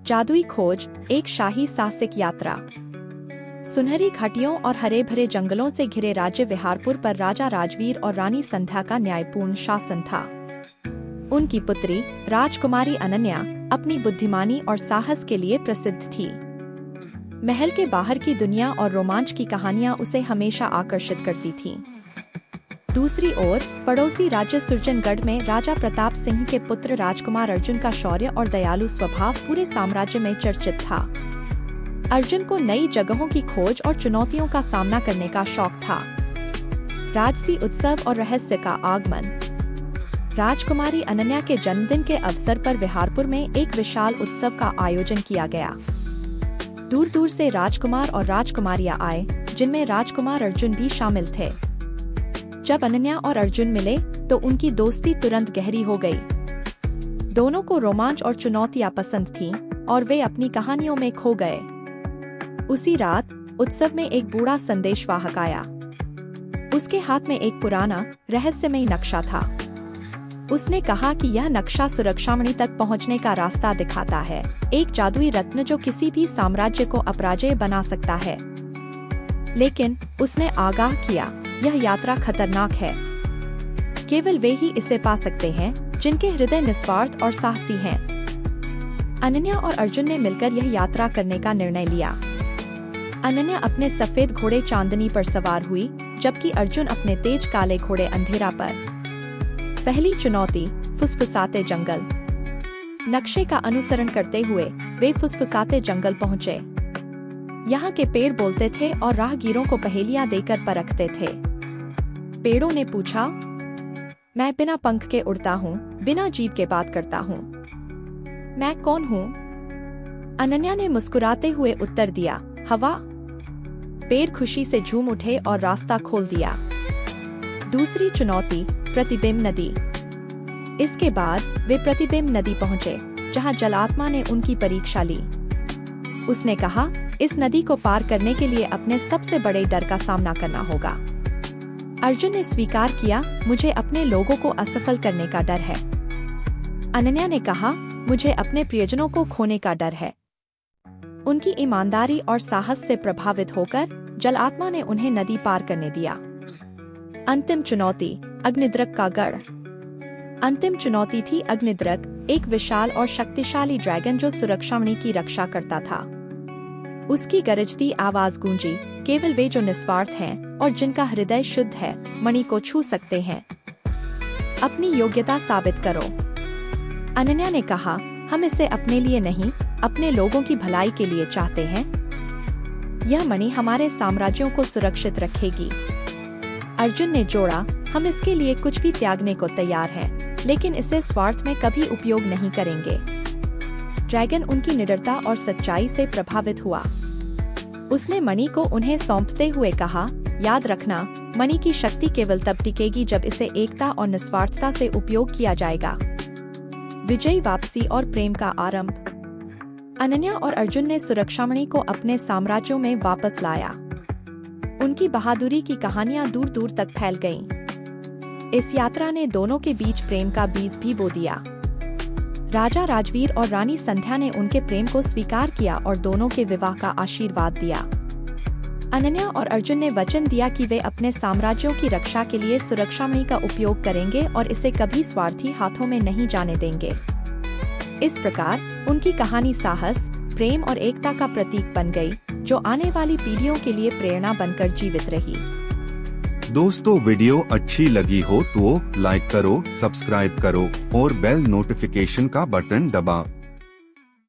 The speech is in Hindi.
जादुई खोज, एक शाही साहसिक यात्रा। सुनहरी घाटियों और हरे भरे जंगलों से घिरे राज्य विहारपुर पर राजा राजवीर और रानी संध्या का न्यायपूर्ण शासन था। उनकी पुत्री राजकुमारी अनन्या अपनी बुद्धिमानी और साहस के लिए प्रसिद्ध थी। महल के बाहर की दुनिया और रोमांच की कहानियां उसे हमेशा आकर्षित करती थीं। दूसरी ओर पड़ोसी राज्य सुरजनगढ़ में राजा प्रताप सिंह के पुत्र राजकुमार अर्जुन का शौर्य और दयालु स्वभाव पूरे साम्राज्य में चर्चित था। अर्जुन को नई जगहों की खोज और चुनौतियों का सामना करने का शौक था। राजसी उत्सव और रहस्य का आगमन। राजकुमारी अनन्या के जन्मदिन के अवसर पर विहारपुर में एक विशाल उत्सव का आयोजन किया गया। दूर दूर से राजकुमार और राजकुमारियां आए, जिनमें राजकुमार अर्जुन भी शामिल थे। जब अनन्या और अर्जुन मिले तो उनकी दोस्ती तुरंत गहरी हो गई। दोनों को रोमांच और चुनौतियां पसंद थीं और वे अपनी कहानियों में खो गए। उसी रात उत्सव में एक बूढ़ा संदेशवाहक आया। उसके हाथ में एक पुराना रहस्यमयी नक्शा था। उसने कहा कि यह नक्शा सुरक्षामणि तक पहुंचने का रास्ता दिखाता है, एक जादुई रत्न जो किसी भी साम्राज्य को अपराजेय बना सकता है। लेकिन उसने आगाह किया, यह यात्रा खतरनाक है। केवल वे ही इसे पा सकते हैं जिनके हृदय निस्वार्थ और साहसी हैं। अनन्या और अर्जुन ने मिलकर यह यात्रा करने का निर्णय लिया। अनन्या अपने सफेद घोड़े चांदनी पर सवार हुई, जबकि अर्जुन अपने तेज काले घोड़े अंधेरा पर। पहली चुनौती, फुसफुसाते जंगल। नक्शे का अनुसरण करते हुए वे फुसफुसाते जंगल पहुँचे। यहाँ के पेड़ बोलते थे और राहगीरों को पहेलियां देकर परखते थे। पेड़ों ने पूछा, मैं बिना पंख के उड़ता हूँ, बिना जीभ के बात करता हूँ, मैं कौन हूँ? अनन्या ने मुस्कुराते हुए उत्तर दिया, हवा। पेड़ खुशी से झूम उठे और रास्ता खोल दिया। दूसरी चुनौती, प्रतिबिंब नदी। इसके बाद वे प्रतिबिंब नदी पहुँचे, जहाँ जलात्मा ने उनकी परीक्षा ली। उसने कहा, इस नदी को पार करने के लिए अपने सबसे बड़े डर का सामना करना होगा। अर्जुन ने स्वीकार किया, मुझे अपने लोगों को असफल करने का डर है। अनन्या ने कहा, मुझे अपने प्रियजनों को खोने का डर है। उनकी ईमानदारी और साहस से प्रभावित होकर जलात्मा ने उन्हें नदी पार करने दिया। अंतिम चुनौती, अग्निद्रक का गढ़। अंतिम चुनौती थी अग्निद्रक, एक विशाल और शक्तिशाली ड्रैगन जो सुरक्षामणि की रक्षा करता था। उसकी गरजती आवाज गूंजी, केवल वे जो निस्वार्थ हैं और जिनका हृदय शुद्ध है, मणि को छू सकते हैं। अपनी योग्यता साबित करो। अनन्या ने कहा, हम इसे अपने लिए नहीं, अपने लोगों की भलाई के लिए चाहते हैं। यह मणि हमारे साम्राज्यों को सुरक्षित रखेगी। अर्जुन ने जोड़ा, हम इसके लिए कुछ भी त्यागने को तैयार हैं, लेकिन इसे स्वार्थ में कभी उपयोग नहीं करेंगे। ड्रैगन उनकी निडरता और सच्चाई से प्रभावित हुआ। उसने मणि को उन्हें सौंपते हुए कहा, याद रखना, मणि की शक्ति केवल तब टिकेगी जब इसे एकता और निस्वार्थता से उपयोग किया जाएगा। विजयी वापसी और प्रेम का आरंभ। अनन्या और अर्जुन ने सुरक्षामणि को अपने साम्राज्यों में वापस लाया। उनकी बहादुरी की कहानियां दूर दूर तक फैल गईं। इस यात्रा ने दोनों के बीच प्रेम का बीज भी बो दिया। राजा राजवीर और रानी संध्या ने उनके प्रेम को स्वीकार किया और दोनों के विवाह का आशीर्वाद दिया। अनन्या और अर्जुन ने वचन दिया कि वे अपने साम्राज्यों की रक्षा के लिए सुरक्षामणि का उपयोग करेंगे और इसे कभी स्वार्थी हाथों में नहीं जाने देंगे। इस प्रकार उनकी कहानी साहस, प्रेम और एकता का प्रतीक बन गई, जो आने वाली पीढ़ियों के लिए प्रेरणा बनकर जीवित रही। दोस्तों, वीडियो अच्छी लगी हो तो लाइक करो, सब्सक्राइब करो और बेल नोटिफिकेशन का बटन दबाओ।